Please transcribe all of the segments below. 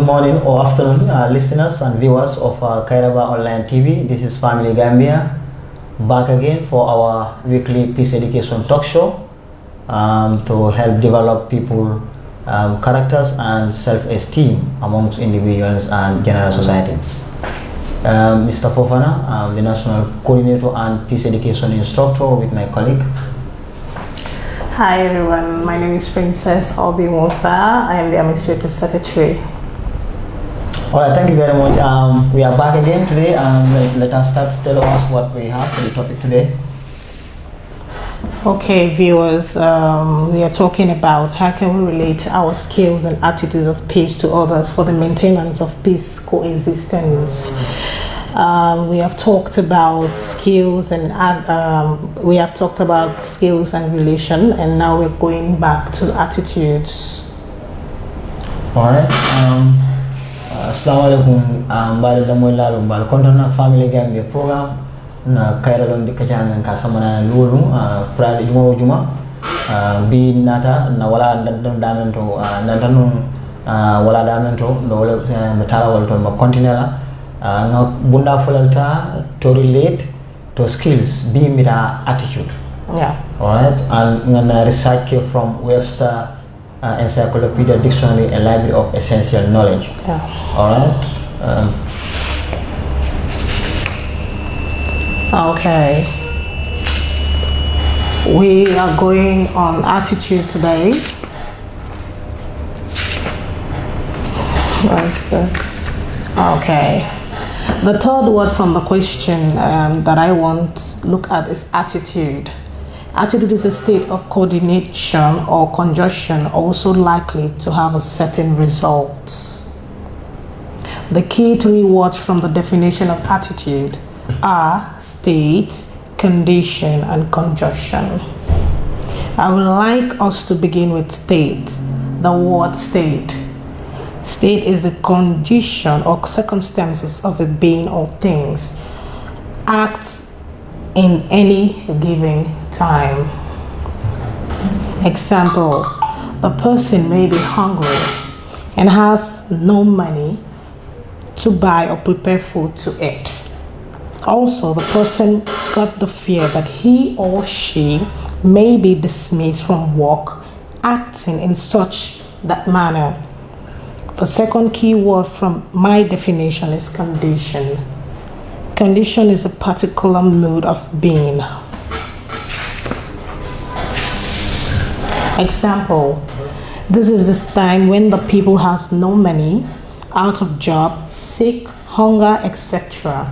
Good morning or afternoon, listeners and viewers of Kairaba Online TV. This is Family Gambia, back again for our weekly peace education talk show to help develop people characters and self-esteem amongst individuals and general society. Mr. Fofana, I'm the National Coordinator and Peace Education Instructor with my colleague. Hi everyone, my name is Princess Obi Musa. I am the Administrative Secretary. Alright, thank you very much. We are back again today. Let us start. Tell us what we have for the topic today. Okay, viewers, we are talking about how can we relate our skills and attitudes of peace to others for the maintenance of peace coexistence. We have talked about skills and relation, and now we're going back to attitudes. All right. Assalamualaikum. Bari da moy lalu bal kontona Family Gambia program na kairalon di kajan ka samana lulu Friday juma bi nata na wala damento nantanu wala damento do wala metala wala to ma continue nga bunda fulalta to relate to skills be mita attitude. Yeah. All right. And ngana research from Webster Encyclopedia Dictionary, a library of essential knowledge. Yeah. All right. Okay. We are going on attitude today. Okay. The third word from the question that I want to look at is attitude. Attitude is a state of coordination or conjunction also likely to have a certain result. The key three words from the definition of attitude are state, condition, and conjunction. I would like us to begin with state. The word state. State is the condition or circumstances of a being or things. Acts in any given time. Example, the person may be hungry and has no money to buy or prepare food to eat. Also, the person got the fear that he or she may be dismissed from work, acting in such that manner. The second key word from my definition is condition. Condition is a particular mood of being. Example, this is this time when the people has no money, out of job, sick, hunger, etc.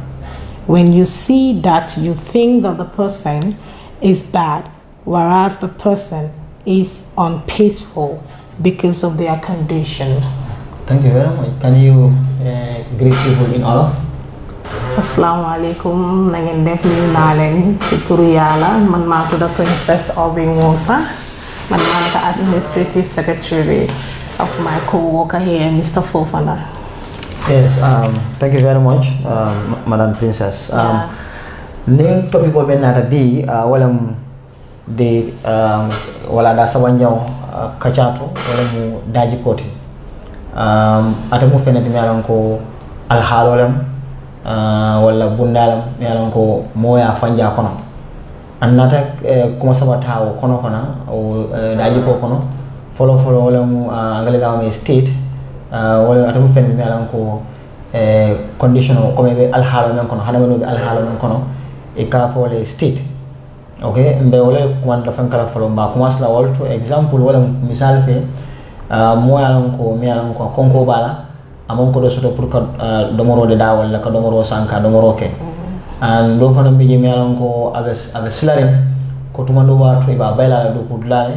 When you see that, you think that the person is bad, whereas the person is unpeaceful because of their condition. Thank you very much. Can you greet people in Allah? Assalamualaikum. Nangeen def nuyu naa leen ci turu Yàlla. Man maa tudd Princess Obi Musa. Man maa the Administrative Secretary of my co-worker here, Mr. Fofana. Yes. Thank you very much, Madam Princess. Ning topic ko ben nata bi walam de wala da sabanjaw kachato wala mu daji koti. Ate mu fene mi alon ko al halolem wala bundalam mi alon ko moya fanja kono annata kuma sabata o kono kono o daji ko kono follow wala mu ngale ga mi state wala ate mu fene mi alon ko condition ko be al halolem kono hada be al halolem kono e ka fole state. Okay, mbe wala kuma da fankala follow ba kuma sala walto example wala misal fe moya ko mi alon ko konko bala amon ko do soto pour ka domoro de da wala ka domoro sanka domoro ke and do fana mi mi alon ko aves slare ko tuma do ba to ba bayla do ko dulale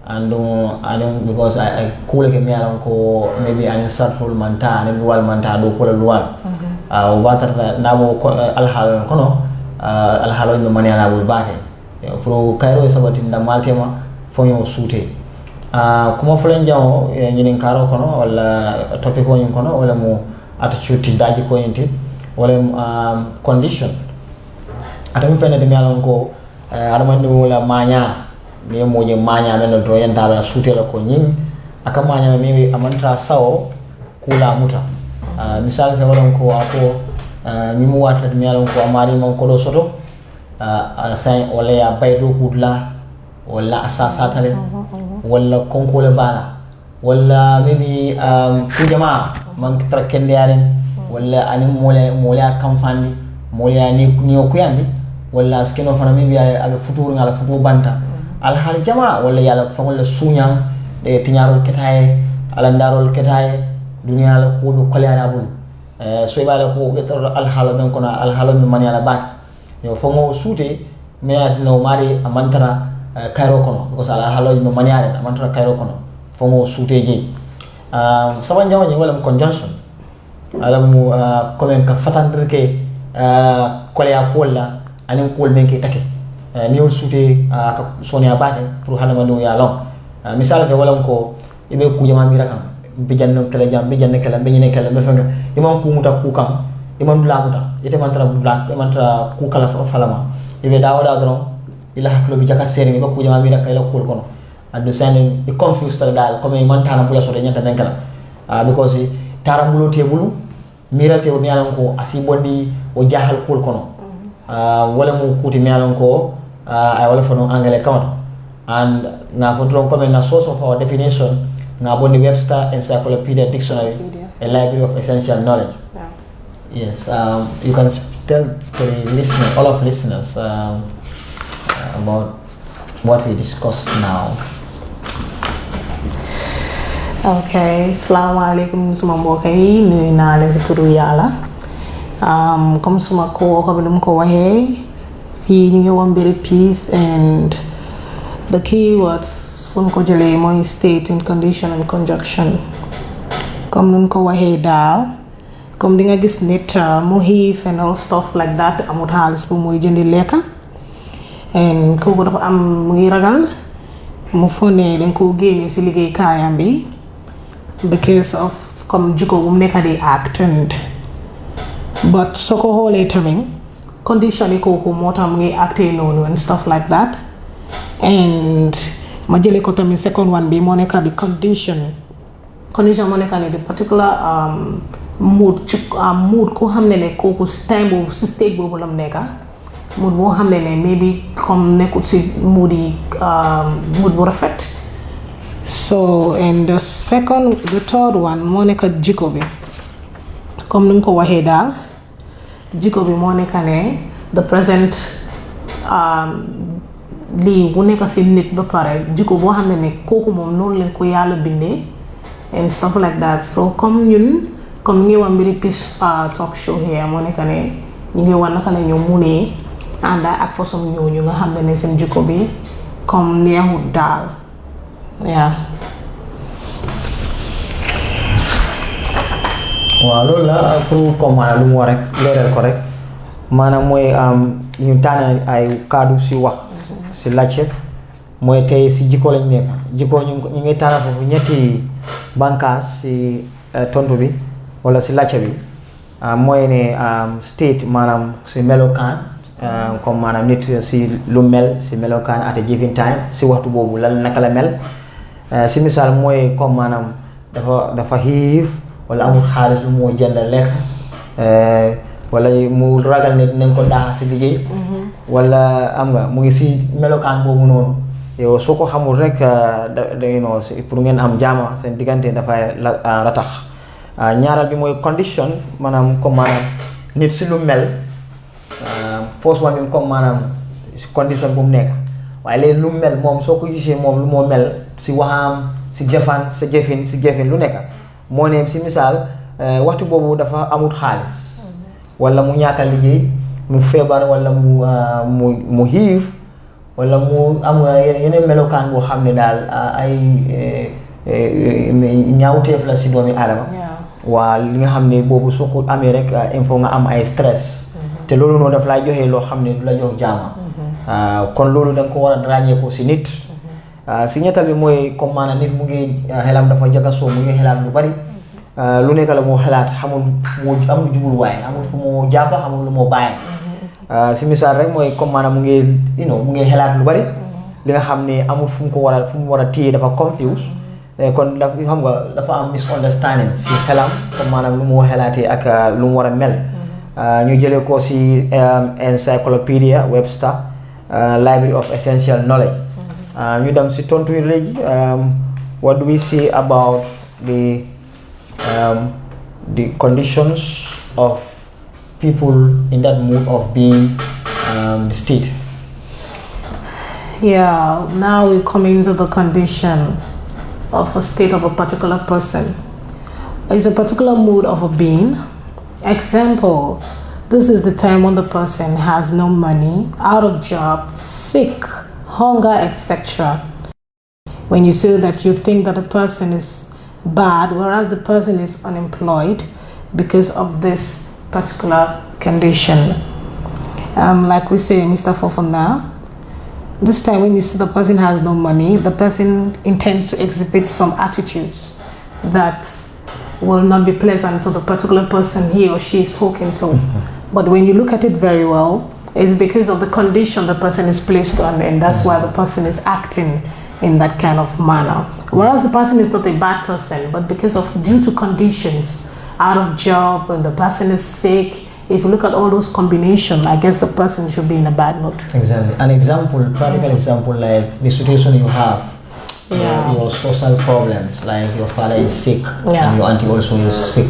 and because I cool ke mi alon ko maybe an insightful manta ne wal manta do ko luwal water na bo al hal kono al halo mi mani ala bul baake pour kayro sabati nda maltema fo yo suute kuma fulen jawo ñinin karo kono wala topic ko ñin kono wala mo attitude daji ko yinti wala condition atami fene de mi alon ko adamande wala maña ni moje maña men do yenta ba suute la ko ñin aka maña mi amanta sawo kula muta misal fe wala ko ako mi mu wata mi yalon ko amari man ko do soto sai wala ya baydo kudla wala asasatale wala konkole bala wala maybe ku jama man trakende yaren wala ani mola kamfandi mola ni okuyandi wala skeno fana maybe ala futuru ngala futu banta al hal jama wala yala fa wala sunya de tinyarol ketaye ala ndarol ketaye dunya la ko do kole ala bulu so ibala ko be tor al halo men kono al halo men man yala bat yo fo mo suute me no mari amantara kairo kono because al halo men man yala amantara kairo kono fo mo suute je saban jaw ni wala conjunction ala mu comme ka fatandre ke kole ya kolla anin kol men ke take ni wol suute ka sonia bate pour hana manu ya long misal fe wala ko ibe ku jama mi rakam bijanno kala jam bijanno kala benyine kala be fanga imam ku muta ku kam imam dula muta ite mantra dula mantra ku kala falama ibe dawada dron ila haklo bi jaka seri be ku jama mi rakay la kul kono adu sen be confused dal comme man tana bula so de nyanta ben kala because tarambulo tebulu mirate o mialan ko asibondi o jahal kul kono wala mu kuti mialan ko ay wala fono angale kawato and na fodron comme na source of our definition na boni Webster Encyclopedia Dictionary, a library of essential knowledge. Yes, you can tell to the listener, all of listeners, about what we discussed now. Okay, assalamualaikum semua mbokk yi nuyu naa leen ci turu Yàlla comme suma ko num ko waxee fii ñu ngi woon mbiri peace and the keywords fun ko jëlee mooy state in condition and conjunction comme nun ko waxee daal comme di nga gis nit mu xiif and all stuff like that amut xaalis bu muy jëndi lekka and kooku dafa am mu ngi ragal mu fone dañ ko génne ci liggéey kaayam bi because of comme jikko bu mu nekka di act and but soo ko xoolee tamit condition yi kooku moo tax mu ngi acté noonu and stuff like that and ma jëlee ko tamit second one bi moo nekka di condition moo nekka ni di particular mood ko xam ne kooku si time boobu si stage boobu lam nekka mood boo xam ne maybe comme nekkut si mood bu rafet so and the third one moo nekka jikko bi comme ni nga ko waxee daal jikko bi moo nekka ne the present lii bu nekk si nit ba pare jikko boo xam ne kooku moom noonu leen ko yàlla bindee and stuff like that so comme ñun comme ñu ngi wax mbiri peace talk show here moo nekk ne ñu ngi wax naka la ñu munee ànda ak façon ñooñu nga xam ne seen jikko bi comme neexut daal yaa waaw loolu la pour comme maanaam lu mu war rek leeral ko rek maanaam mooy ñu tànn ay kaddu si wax si laajte mooy tey si jikko lañ nekk jikko ñu ngi tànn foofu ñetti bànqaas si tontu bi wala si laajte bi mooy ne state maanaam si melokaan comme maanaam nit si lu mel si melokaan at a given time si waxtu boobu lan naka la mel si misaal mooy comme maanaam dafa xiif wala amul xaalis lu moo jënd lekk wala mu ragal ne dinañ ko daax si liggéey wala am nga mu ngi si melokaan boobu noonu yow soo ko xamul rek da pour ngeen am jaama seen diggante dafay ratax ñaaral bi mooy condition maanaam comme maanaam nit si lu mel first one bi comme maanaam si condition bu mu nekk waaye léegi lu mel moom soo ko gisee moom lu moo mel si waxaam si jëfin lu nekk moo ne si misaal waxtu boobu dafa amut xaalis wala mu ñàkk a liggéey mu feebar wala mu xiif wala mu am yeneen melokaan boo xam ne daal ay ñaawteef la si doomi aadama waa li nga xam ne boobu soo ko amee rek il faut nga am ay stress te loolu noonu daf lay joxe loo xam ne du la jox jaama kon loolu da nga ko war a ràññee ko si nit si ñettal bi mooy comme maanaam nit mu ngi xelam dafa jagasoo mu ngi xelaat lu bari lu nekk la moo xelaat xamul amul jubluwaay amul fu mu jàpp xamul lu moo bàyyi si misaal rek mooy comme maanaam mu ngi xelaat lu bari li nga xam ne amul fu mu war a téye dafa confuse kon xam nga dafa am misunderstanding si xelam comme maanaam lu mu xelaatee ak lu mu war a mel ñu jëlee ko si encyclopedia Webster Library of Essential Knowledge ñu dem si tontu yi léegi what do we say about the conditions of people in that mood of being the state? Yeah, now we come into the condition of a state of a particular person. It's a particular mood of a being. Example, this is the time when the person has no money, out of job, sick, hunger, etc. When you say that, you think that the person is bad, whereas the person is unemployed because of this particular condition. Like we say, Mr. Fofana, this time when you see the person has no money, the person intends to exhibit some attitudes that will not be pleasant to the particular person he or she is talking to. But when you look at it very well, it's because of the condition the person is placed on, and that's why the person is acting in that kind of manner. Whereas the person is not a bad person, but because of due to conditions, out of job, when the person is sick, if you look at all those combinations, I guess the person should be in a bad mood. Exactly. An example, practical example, like the situation you have, your social problems, like your father is sick and your auntie also is sick.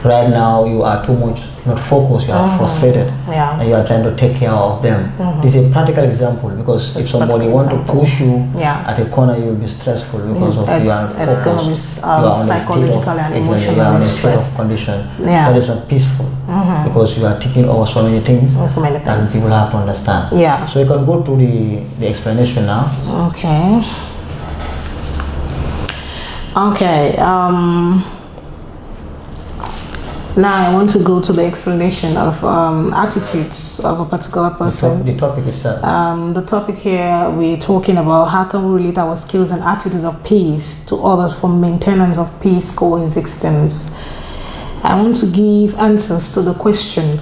Right now you are too much not focused, you are frustrated, and you are trying to take care of them. This is a practical example, because if somebody wants to push you at a corner, you will be stressful because of you are focused, going to be psychological and emotional stress condition. That is not peaceful, because you are taking over so many things, and people have to understand. So you can go to the explanation now. Now I want to go to the explanation of attitudes of a particular person. The topic itself. The topic here, we're talking about how can we relate our skills and attitudes of peace to others for maintenance of peace coexistence. I want to give answers to the question,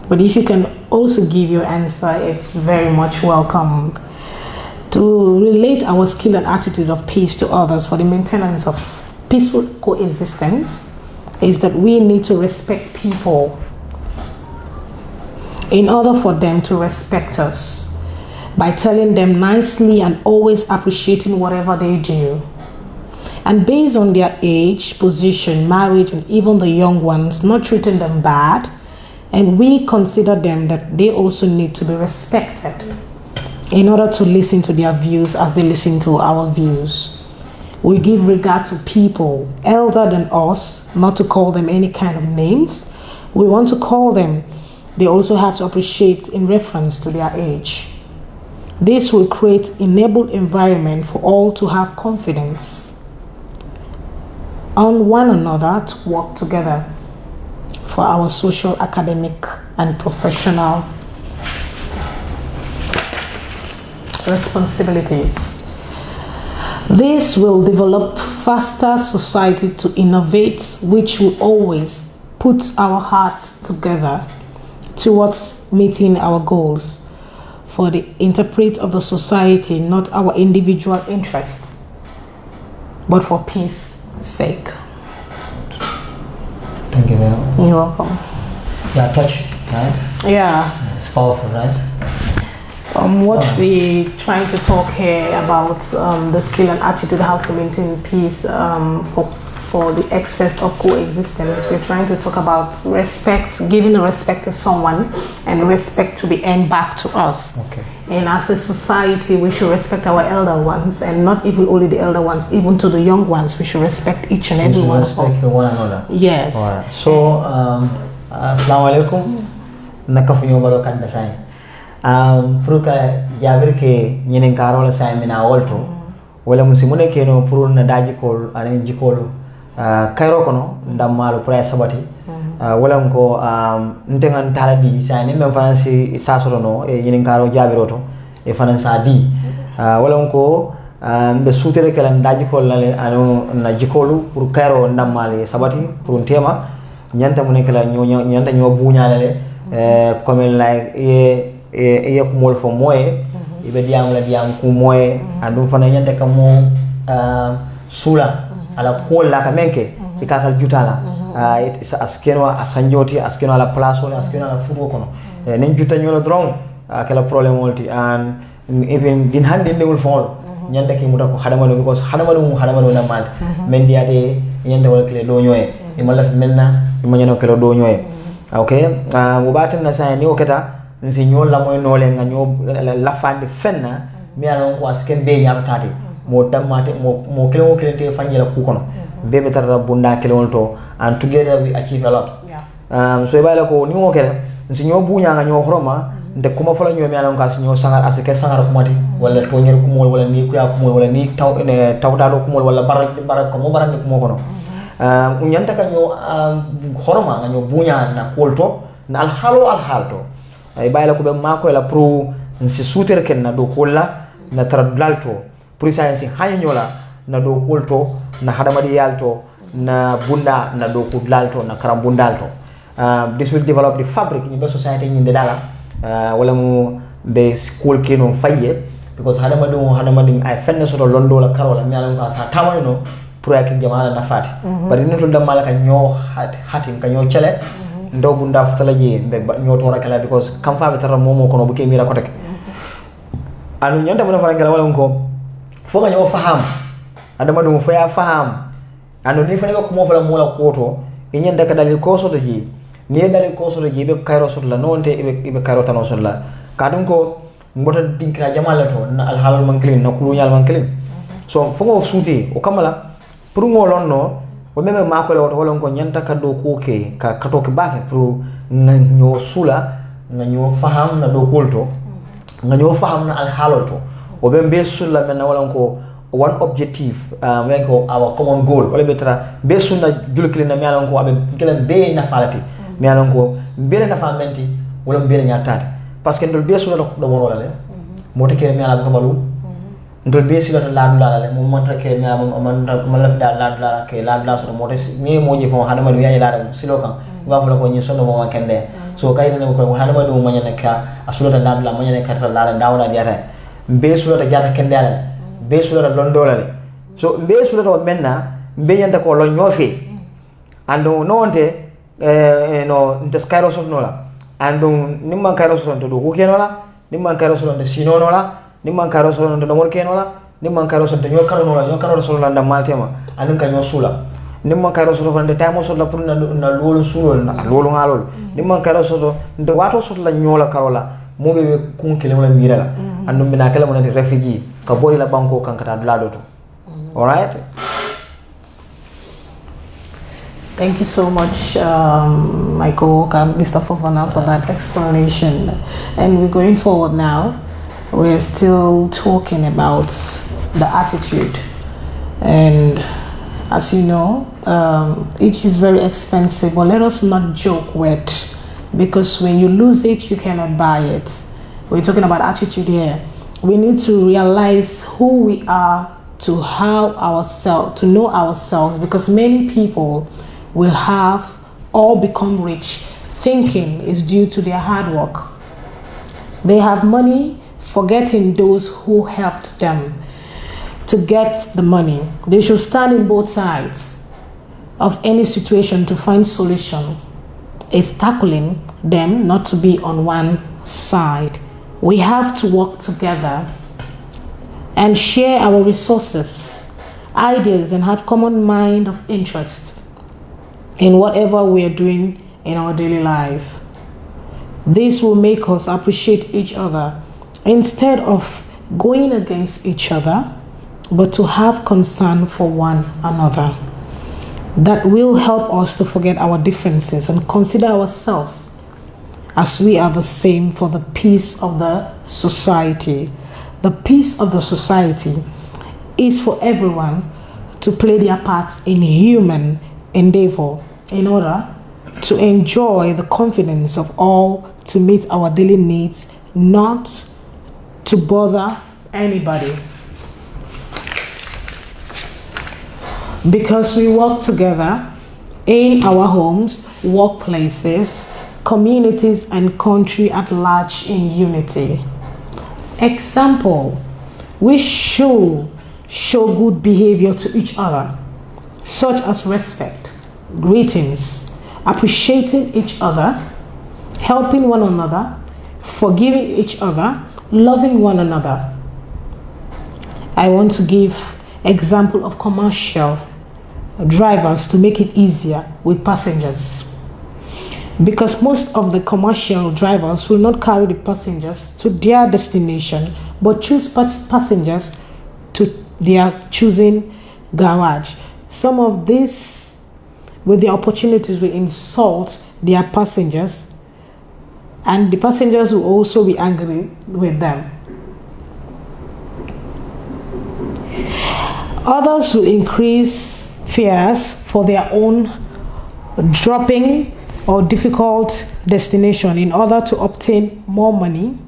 but if you can also give your answer, it's very much welcome. To relate our skill and attitude of peace to others for the maintenance of peaceful coexistence is that we need to respect people in order for them to respect us, by telling them nicely and always appreciating whatever they do. And based on their age, position, marriage, and even the young ones, not treating them bad, and we consider them that they also need to be respected in order to listen to their views as they listen to our views. We give regard to people elder than us, not to call them any kind of names. We want to call them. They also have to appreciate in reference to their age. This will create enabled environment for all to have confidence on one another to work together for our social, academic, and professional responsibilities. This will develop faster society to innovate, which will always put our hearts together towards meeting our goals for the interpret of the society, not our individual interest, but for peace sake. Thank you very much. You're welcome. Yeah, touch, right? Yeah. It's powerful, right? What we trying to talk here about the skill and attitude, how to maintain peace for the excess of coexistence. We're trying to talk about respect, giving respect to someone, and respect to be earned back to us. Okay. And as a society, we should respect our elder ones, and not even only the elder ones, even to the young ones. We should respect each and every one of us. Respect one another. Yes. All right. So, assalamu alaikum. Nakafunyo balo kanda sai. Pruka jabir ke nyinen karola sai mina wolto. Wala musimune ke no puru na daji kol anen jikolo. Kairo kono ndamalo pra sabati. Wala mko ntengan taladi sai ne memfansi sasoro no e nyinen karo jabiroto e fanansa di. Wala mko be sutere kala daji kol lale anu na jikolu puru kairo ndamale sabati puru tema nyanta mune kala nyanta nyo bunyalale comme like ye kumol fo moye ibe diam la diam ku moye andu fana nyanta kamo sula ala ko la ka menke ikaka jutala askeno asanjoti askeno ala place wala askeno ala futo kono nen juta nyola drong kala problem wolti and even din hande ndewul fol nyanda ki muta ko hadamalo because hadamalo na mal men diate nyanda wala kle do nyoy e mala menna e manyano kala do nyoy okay mo batam na sa ni okata nsi nyol la moy nole nga nyo la fande fenna mi ala ko asken be nyam tati mo tamate mo kele te fanjela ku kono bebe tarra bunda kele to and together we achieve a lot so e bala ko ni mo kele nsi nyo bunya nga nyo horoma nde kuma fala nyo mi ala ko nyo sangar asike sangar ko mati wala to nyer kumol wala ni ku ya kumol wala ni tawta do kumol wala barak ko mo barande ko mo kono unyanta ka nyo horoma nga nyo bunya na kolto na al halto ay bayla ko be mako la pro nsi souter ken na do kolla na tradlalto pour science hanyola na do kolto na hadamadi yalto na bunda na do kudlalto na karambundalto this will develop the fabric in the society in the dala wala mu be school keno faye because hadamadi ay fenne soto londo la karola mi alan ka sa tawano pour ak jamaala na fati bari nito damala ka nyo hatim ka nyo chele ndo bunda futala je be nyoto rakala because kam fa be tara momo kono bu ke mira ko tek anu nyanta mo fa ngala wala ko fo nga nyo faham adama dum fa ya faham anu ni fa ne ko mo fa la mo la koto e nyanda ka dalil ko so to ji ni dalil ko so to ji be kayro so la nonte be kayro tan so la kadum ko mbota dinkra jamala to na al halal man clean na kulu nyal man clean so fo ngo suti o kamala pour ngo lonno o meme mako le wala ko nyanta ka do ko ke ka kato ke bake pro nga nyo sula nga nyo faham na do kolto nga nyo faham na al haloto o be sula men wala ko one objective when ko our common goal wala betra be sunna julkile na mi alon ko abe kelen be na falati mi alon ko be na famenti wala be na nyatati parce que ndol be sula do mo wala le mota kere mi ala ko balu ndol be sila la dula la mo montra ke mi man la la ke la so mo des mi mo je fo hadama mi la la silo kan ba fo ko ni so no mo kende so kay ne ko hadama do mo nyane ka asula la dula mo nyane ka la dawla diata be sula ta jata kende ala be sula londo la so be sula to menna be yanda ko lo nyofi ando nonte no ntes kairo so no la ando nimman kairo so to do ko kenola nimman kairo so to sino no la nimman karo solo ndo mol kenola nimman karo solo nyo karo solo nda maltema anun ka nyo sula nimman karo solo fande tamo solo pour na lolu sulo na lolu ngalol nimman karo solo ndo wato solo la nyola karola mo be kun kele wala mirala andum bina kala mo na refugee ka boy la banko kankata lado to all right. Thank you so much, my co-worker, Mr. Fofana, for that explanation. And we're going forward now. We're still talking about the attitude, and as you know, each is very expensive, but let us not joke with, because when you lose it you cannot buy it. We're talking about attitude here. We need to realize who we are, to know ourselves, because many people will have or become rich thinking is due to their hard work. They have money, forgetting those who helped them to get the money. They should stand in both sides of any situation to find solution. It's tackling them, not to be on one side. We have to work together and share our resources, ideas, and have common mind of interest in whatever we are doing in our daily life. This will make us appreciate each other instead of going against each other, but to have concern for one another. That will help us to forget our differences and consider ourselves as we are the same for the peace of the society. The peace of the society is for everyone to play their parts in human endeavor in order to enjoy the confidence of all, to meet our daily needs, not to bother anybody. Because we work together in our homes, workplaces, communities, and country at large in unity. Example, we should show good behavior to each other, such as respect, greetings, appreciating each other, helping one another, forgiving each other, loving one another. I want to give example of commercial drivers to make it easier with passengers. Because most of the commercial drivers will not carry the passengers to their destination, but choose passengers to their choosing garage. Some of these, with the opportunities, will insult their passengers, and the passengers will also be angry with them. Others will increase fares for their own dropping or difficult destination in order to obtain more money,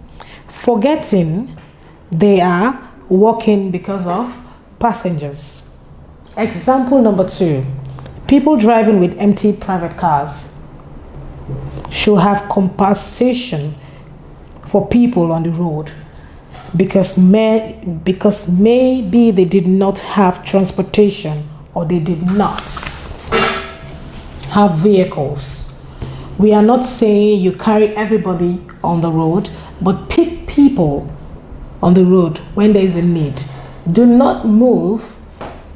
forgetting they are working because of passengers. Example number 2, people driving with empty private cars should have compensation for people on the road because maybe they did not have transportation or they did not have vehicles. We are not saying you carry everybody on the road, but pick people on the road when there is a need. Do not move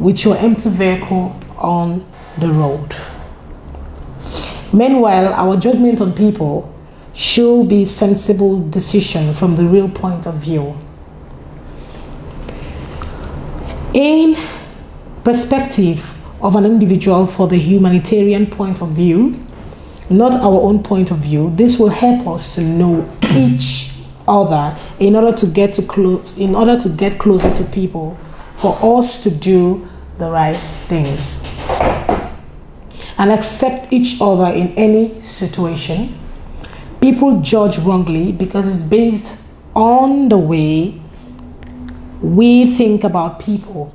with your empty vehicle on the road. Meanwhile, our judgment on people should be sensible decision from the real point of view. In perspective of an individual for the humanitarian point of view, not our own point of view, this will help us to know each other in order to get closer to people, for us to do the right things and accept each other in any situation. People judge wrongly because it's based on the way we think about people,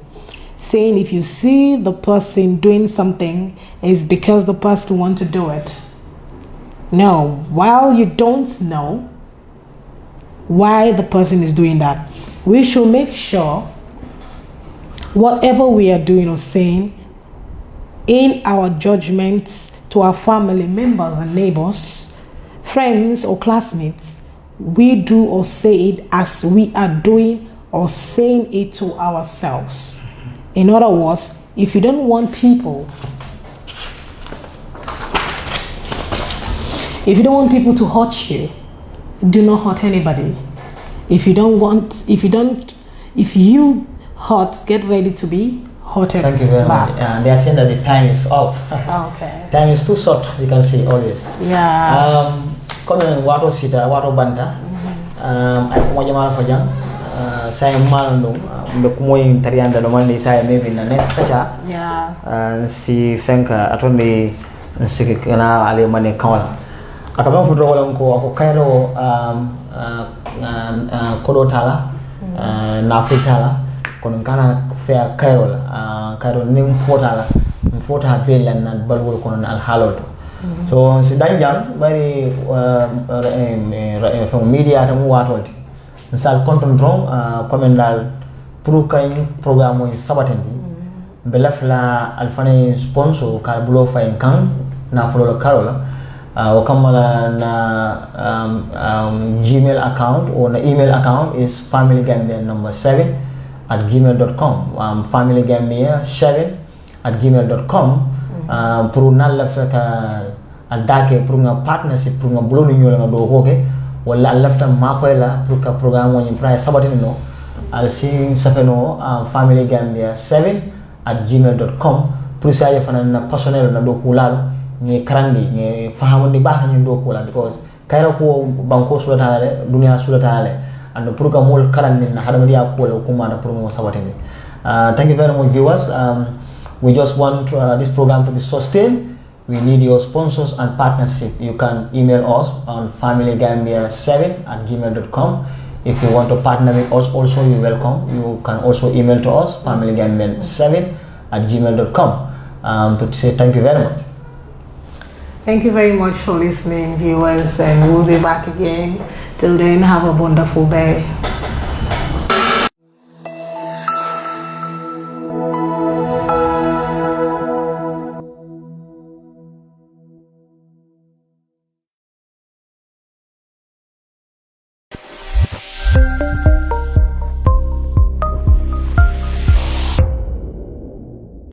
saying if you see the person doing something, it's because the person wants to do it. No, while you don't know why the person is doing that, we should make sure whatever we are doing or saying in our judgments to our family members and neighbors, friends or classmates, we do or say it as we are doing or saying it to ourselves. In other words, if you don't want people to hurt you, do not hurt anybody. If you hurt, get ready to be hurted. Thank you very back. much. They are saying that the time is up. Okay. Time is too short, you can see always. Yeah. Comme wato sita, wato banta. Ay kuma jama'a fajang. Saya malundung. Mbekumoy tarianda domandi saya maybe na next kacha. Yeah. Si fenka atondi sikana ale mane kawala. Akaba fudo wala ko kairo kodo tala na fitala kono kana fair kairo kairo nim fotala fota bela na balwol kono al haloto so si danjang bari from media tamu watolti sal konton dron komendal pour kay programme moy sabatendi belafla alfane sponsor ka bulo fay kan na fulo karola Wakamala na Gmail account or na email account is familygambia number 7@gmail.com. familygambia7@gmail.com. Pour nalla feka aldake pour nga partnership pour nga bulo ni nyola do hoke wala lafta makoyla pour ka programme woni price sabatini no al sin safeno familygambia7@gmail.com pour sa yefana na personnel na do kulalo ni karandi ni fahamu di bah ni do kula because kaira ko banko sulata le dunia sulata le and pour ka mol karandi na hadama dia ko le kuma na pour mo sabatini. Thank you very much viewers. We just want this program to be sustained. We need your sponsors and partnership. You can email us on familygambia7@gmail.com. If you want to partner with us also, you're welcome. You can also email to us familygambia7@gmail.com to say thank you very much. Thank you very much for listening, viewers, and we'll be back again. Till then, have a wonderful day. you.